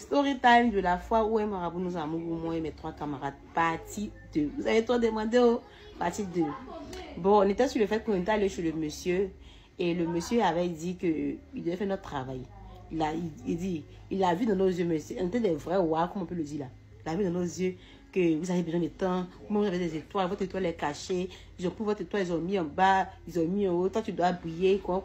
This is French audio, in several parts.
story time de la fois où un marabout nous a amoureux, moi et mes 3 camarades, partie 2. Vous avez trop demandé, oh, partie 2. Bon, on était sur le fait qu'on était allé chez le monsieur et le monsieur avait dit qu'il devait faire notre travail. Il a vu dans nos yeux, mais on était des vrais ouah, comme on peut le dire là. Il a vu dans nos yeux que vous avez besoin de temps, moi vous avez des étoiles, votre étoile est cachée, ils ont pris votre étoile, ils ont mis en bas, ils ont mis en haut, toi tu dois briller, quoi.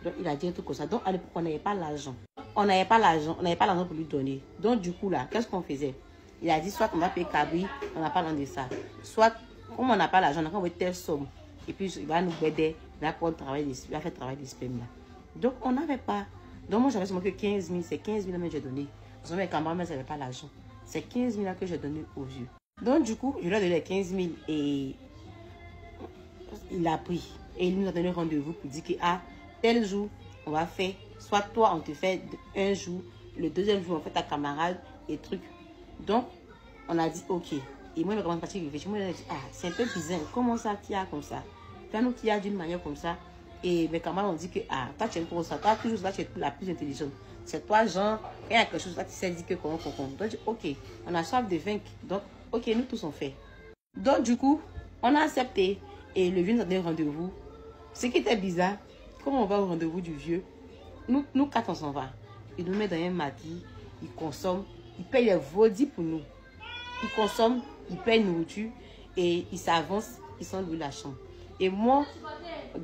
Donc il a dit un truc comme ça. Donc à l'époque, on n'avait pas l'argent. On n'avait pas l'argent pour lui donner. Donc du coup là, qu'est-ce qu'on faisait? Il a dit soit on va payer cabri, on n'a pas l'argent de ça. Soit, comme on n'a pas l'argent, on a envoyé telle somme. Et puis il va nous aider, il va faire travail de sperme là. Donc on n'avait pas. Donc moi j'avais seulement que 15 000, c'est 15 000 que j'ai donné. Parce que mes camarades ne savaient pas l'argent. C'est 15 000 que j'ai donné au vieux. Donc du coup, je lui ai donné 15 000 et il a pris. Et il nous a donné rendez-vous pour dire que tel jour, on va faire, soit toi, on te fait un jour, le deuxième jour, on fait ta camarade et truc. Donc, on a dit, ok. Et moi, je commence à réfléchir. Moi, j'ai dit, c'est un peu bizarre. Comment ça, qui a comme ça? Fais-nous qui a d'une manière comme ça. Et mes camarades ont dit que, toi, tu es pour ça. Toi, toujours là, tu es la plus intelligente. C'est toi, genre, quand il y a quelque chose là, tu sais dire que comment. Donc, ok, on a soif de vaincre. Donc, ok, nous tous on fait. Donc, du coup, on a accepté. Et le vieux nous a donné rendez-vous. Ce qui était bizarre, comme on va au rendez-vous du vieux, nous 4 on s'en va. Il nous met dans un maquis, il consomme, il paye les vaudis pour nous. Il consomme, il paye nourriture et il s'avance, il s'en loue la chambre. Et moi,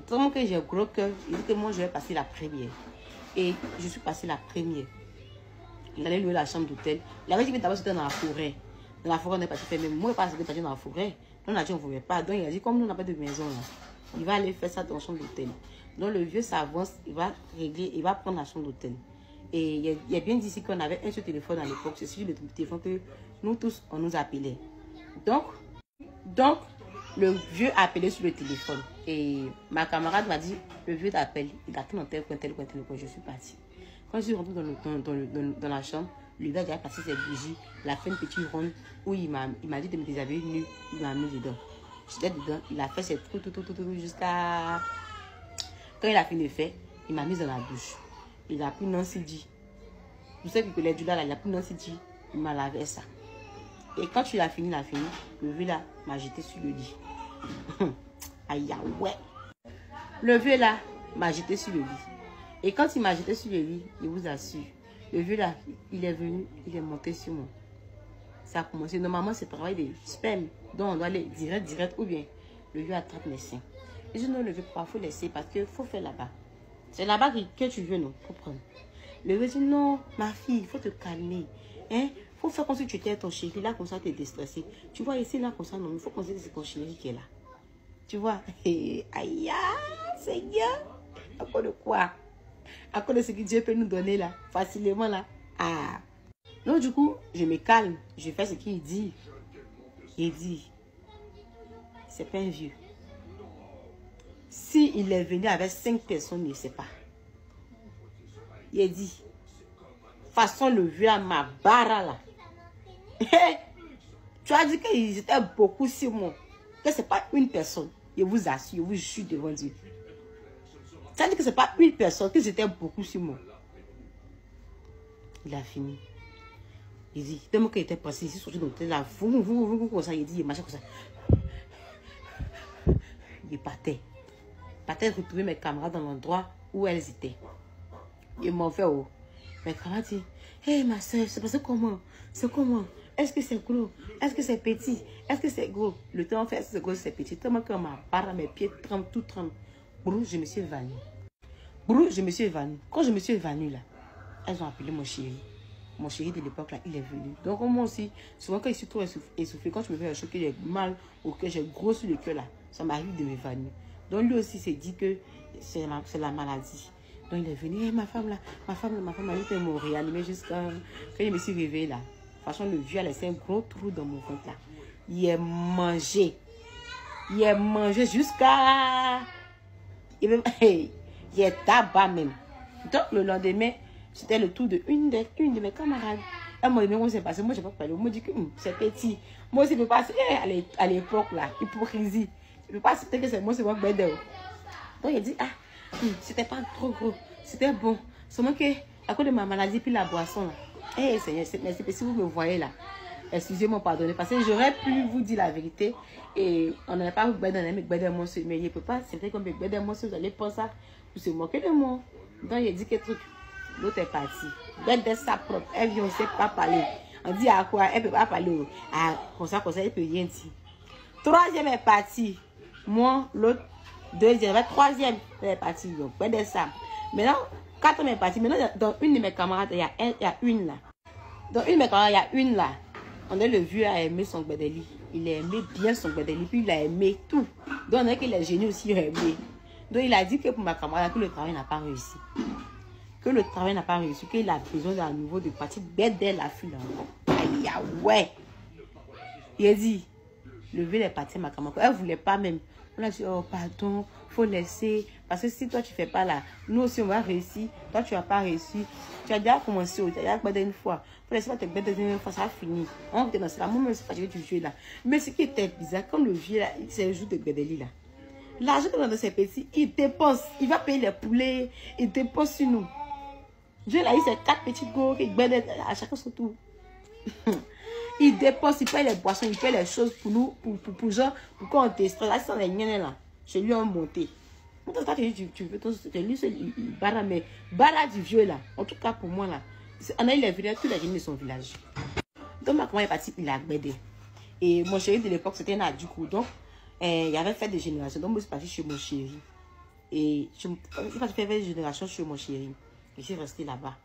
tellement que j'ai gros cœur, il dit que moi je vais passer la première. Et je suis passée la première. Il allait louer la chambre d'hôtel. Il avait dit que d'abord c'était dans la forêt. Dans la forêt on est parti faire, mais moi je suis parti dans la forêt. On a dit on ne voulait pas. Donc il a dit comme nous on n'a pas de maison là, il va aller faire ça dans la chambre d'hôtel. Donc le vieux s'avance, il va régler, il va prendre la chambre d'hôtel. Et il y a bien dit ici qu'on avait un seul téléphone à l'époque. C'est celui le téléphone que nous tous on nous appelait. Donc le vieux a appelé sur le téléphone. Et ma camarade m'a dit, le vieux t'appelle. Il a tout dans tel coin. Je suis partie. Quand je suis rentrée dans la chambre, le vieux a déjà passé ses bougies. Il a fait une petite ronde où il m'a dit de me déshabiller nu. Il m'a mis dedans. J'étais dedans. Il a fait ses trucs jusqu'à... Quand il a fini de faire, il m'a mise dans la douche. Il a pris Nancy D. Vous savez que les du là, il a pris Nancy D. Il m'a lavé ça. Et quand il a fini, le vieux là m'a jeté sur le lit. Aïe, ouais. Le vieux là m'a jeté sur le lit. Et quand il m'a jeté sur le lit, je vous assure, le vieux là, il est venu, il est monté sur moi. Ça a commencé. Normalement, c'est le travail de sperme. Donc, on doit aller direct ou bien le vieux attrape mes seins. Et je ne le veux pas, il faut laisser parce qu'il faut faire là-bas. C'est là-bas que tu veux, non? Faut prendre. Le vieux dit non, ma fille, il faut te calmer. Hein? Faut faire comme si tu étais ton chéri, là, comme ça, tu es déstressé. Tu vois, ici, là, comme ça, non, il faut considérer que c'est ton chéri qui est là. Tu vois? Aïe, Seigneur. À cause de quoi? À cause de ce que Dieu peut nous donner, là, facilement, là. Donc, du coup, je me calme. Je fais ce qu'il dit. Il dit, c'est pas un vieux. Si il est venu avec 5 personnes, il ne sait pas. Il a dit, façon le vieux à ma barre là. Tu as dit qu'ils étaient beaucoup sur moi. Que ce n'est pas une personne. Je vous assure, je vous jure devant Dieu. Tu as dit que ce n'est pas une personne, qu'ils étaient beaucoup sur moi. Il a fini. Il dit, tellement qu'il était passé ici, sorti dans là, vous, comme ça, il dit, il marchait comme ça. Il partait. Partait retrouver mes camarades dans l'endroit où elles étaient. Ils m'ont fait haut. Mes camarades disent, hey ma soeur, c'est passé comment? C'est comment? Est-ce que c'est gros? Est-ce que c'est petit? Est-ce que c'est gros? Le temps fait, c'est gros, c'est petit. Tellement que ma barre, mes pieds tremblent, tout tremble. Brou, je me suis évanouie. Brou, je me suis évanouie. Quand je me suis évanouie là, elles ont appelé mon chéri. Mon chéri de l'époque là, il est venu. Donc moi aussi, souvent quand je suis trop essoufflée, quand je me fais un choc, j'ai mal ou que j'ai gros sur le cœur là, ça m'arrive de m'évanouir. Donc lui aussi s'est dit que c'est la maladie. Donc il est venu, hey, ma femme m'a dit qu'elle m'a réanimé jusqu'à quand je me suis réveillée là. Franchement, le vieux a laissé un gros trou dans mon ventre là. Il est mangé. Il est mangé jusqu'à... Il est tabac même. Donc le lendemain, c'était le tour de une de mes camarades. Elle m'a dit, mais comment c'est passé? Moi, je n'ai pas parlé. Moi, je dis que c'est petit. Moi aussi, je ne peux pas... À l'époque là, hypocrisie. Je ne peux pas accepter que c'est moi, c'est moi qui vais dire. Donc il dit, c'était pas trop gros. C'était bon. Seulement que, à cause de ma maladie, puis la boisson là, Eh Seigneur, merci. Si vous me voyez là, excusez-moi, pardonnez. Parce que j'aurais pu vous dire la vérité. Et on n'allait pas vous donner mais moi, mais il ne peut pas. C'est vrai comme moi, si vous allez penser ça, vous se moquez de moi. Donc, il a dit que truc. L'autre est parti. Bête sa propre. Elle vient, on ne sait pas parler. On dit à quoi? Elle ne peut pas parler. Ah, comme ça, elle ne peut rien dire. Troisième est parti. Moi, l'autre, deuxième, troisième est parti. Donc, bête ça. Maintenant, quatrième est parti. Maintenant, dans une de mes camarades, il y a une là. Dans une de mes camarades, il y a une là. On a le vieux a aimé son Gbedeli. Il a aimé bien son Gbedeli. Puis il a aimé tout. Donc on a que les génies aussi ont aimé. Donc il a dit que pour ma camarade, que le travail n'a pas réussi. Que le travail n'a pas réussi. Qu'il a besoin d'un nouveau de partir. Bedel a fui là. Aïe, ouais. Il a dit, le vieux est parti ma camarade. Elle ne voulait pas même. On a dit, oh pardon, faut laisser. Parce que si toi tu ne fais pas là, nous aussi on va réussir. Toi tu n'as pas réussi. Tu as déjà commencé, tu as déjà gardé une fois. Faut laisser te gardé une fois, ça a fini. On va te lancer là. Moi-même, c'est pas du vieux là. Mais ce qui était bizarre, quand le vieux là, c'est le jour de Gbedeli là. L'argent que dans ses petits, il dépense. Il va payer les poulets. Il dépense sur nous. Dieu là, il c'est 4 petits gros qui Gbedeli à chacun son tour. Il dépense, il paye les boissons, il paye les choses pour nous, pour genre, pour qu'on déstresse. Là, c'est dans les miennes là. Chez lui, on monté. Quand tu veux, c'est lui, c'est Bara, mais Bara du vieux là. En tout cas, pour moi là, on a eu les villages, tous les jeunes de son village. Donc, ma maman est partie, il a Gbedé. Et mon chéri de l'époque, c'était un du coup. Donc, il y avait fait des générations. Donc, moi, je suis partie chez mon chéri. Et je suis partie faire des générations chez mon chéri. Et je suis restée là-bas.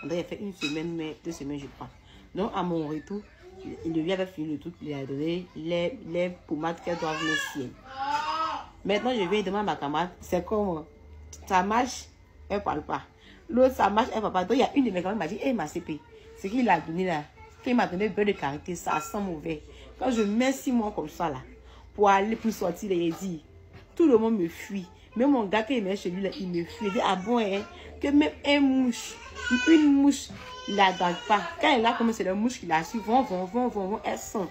On a fait 1 semaine, mais 2 semaines, je crois. Donc, à mon retour, lui avait fini le truc, il a donné les pommades qu'elle doit venir sienne. Maintenant, je vais demander à ma camarade, c'est comment? Ça marche, elle ne parle pas. L'autre, ça marche, elle ne parle pas. Donc, il y a une de mes camarades qui m'a dit, hé, ma CP, ce qu'il a donné là, qu'il m'a donné beurre de karité, ça sent mauvais. Quand je mets 6 mois comme ça là, pour aller, pour sortir, il dit, tout le monde me fuit. Même mon gars qui est chez lui là, il me fuit. Il dit, ah bon, hein, que même une mouche, il la garde pas. Quand elle a comme c'est la mouche qui la suit, vont, elles sont.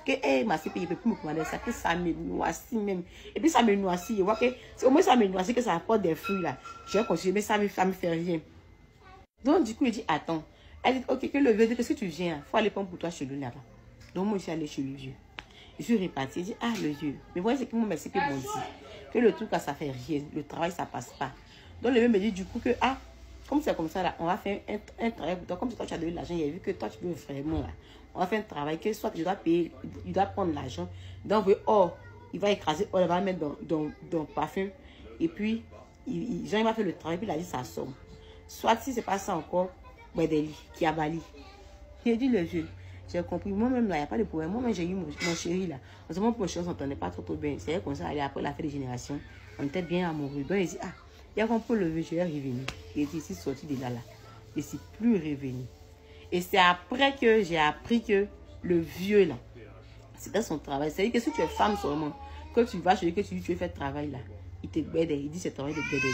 Que hey, ma CP, il ne peut plus me commander ça, que ça me noissit même. Et puis ça me noissit. Je vois que au moins ça me noissit, que ça apporte des fruits là. Je vais continuer, mais ça me fait rien. Donc du coup, il dit, attends. Elle dit, ok, que le vieux dit, qu'est-ce que tu viens? Il faut aller prendre pour toi chez lui là-bas. Donc moi, je suis allée chez le vieux. Je suis repartie. Il dit, ah, le vieux. Mais voyez, c'est que mon CP m'ont dit que le truc, ça fait rien. Le travail, ça passe pas. Donc le vieux me dit du coup que, ah, comme c'est comme ça là, on va faire un travail pour toi. Comme toi, tu as donné l'argent, il a vu que toi, tu peux vraiment là. On va faire un travail que soit tu dois payer, il doit prendre l'argent. Donc, il va écraser, il va mettre dans le parfum. Et puis, il va faire le travail, puis il a dit ça somme. Soit si c'est pas ça encore, Gbedeli, qui a bali. Il a dit le vieux, j'ai compris. Moi-même là, il n'y a pas de problème. Moi-même, j'ai eu mon chéri là. En ce moment, pour mon chéri, on s'entendait pas trop bien. C'est comme ça, après la fête des générations, on était bien amoureux. Donc, il dit, ah, il a compris le vieux, je vais revenir. Il est ici sorti de là. Je ne suis plus revenu. Et c'est après que j'ai appris que le vieux là, c'était son travail. C'est-à-dire que si tu es femme seulement, que tu vas chez lui, que tu dis tu veux faire travail là, il te gbède, il dit c'est travail de Gbedeli.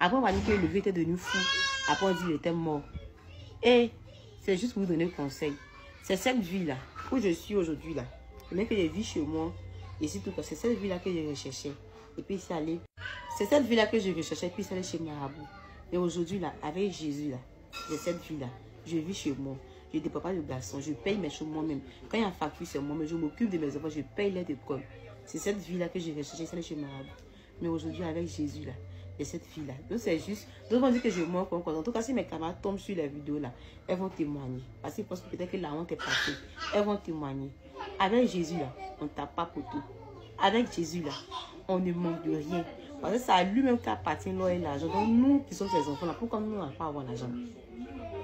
Après on m'a dit que le vieux était devenu fou. Après on dit qu'il était mort. Et c'est juste pour vous donner un conseil. C'est cette vie là, où je suis aujourd'hui là. Le mec que j'ai vu chez moi, et c'est tout. C'est cette vie là que je recherchais. Et puis c'est allé. C'est cette vie là que je recherchais, et puis c'est allé chez Marabout. Et aujourd'hui là, avec Jésus là, c'est cette vie là. Je vis chez moi. Je ne dépends pas de garçon. Je paye mes choses moi-même. Quand il y a un facture, c'est moi-même. Je m'occupe de mes enfants. Je paye l'aide d'école. C'est cette vie-là que j'ai recherchée, celle chez Marabout. Mais aujourd'hui, avec Jésus, là, et cette fille-là. Donc, c'est juste. Donc, on dit que je mens comme quoi. En tout cas, si mes camarades tombent sur les vidéos, là, elles vont témoigner. Parce qu'ils pensent peut-être que la honte est passée. Elles vont témoigner. Avec Jésus, là, on ne tape pas pour tout. Avec Jésus, là, on ne manque de rien. Parce que c'est à lui-même qui appartient l'or et l'argent. Donc, nous qui sommes ses enfants, là, pourquoi nous, on ne va pas avoir l'argent?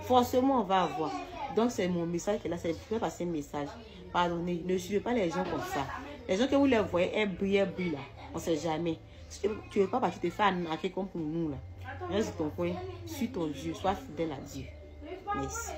Forcément, on va avoir. Donc, c'est mon message qui est là. C'est pour passer un message. Pardonnez, ne suivez pas les gens comme ça. Les gens que vous les voyez, elles brillent là. On ne sait jamais. Si tu ne veux pas partir, tu te fais arnaquer comme pour nous là. Reste dans ton coin, suis ton Dieu, sois fidèle à Dieu. Merci.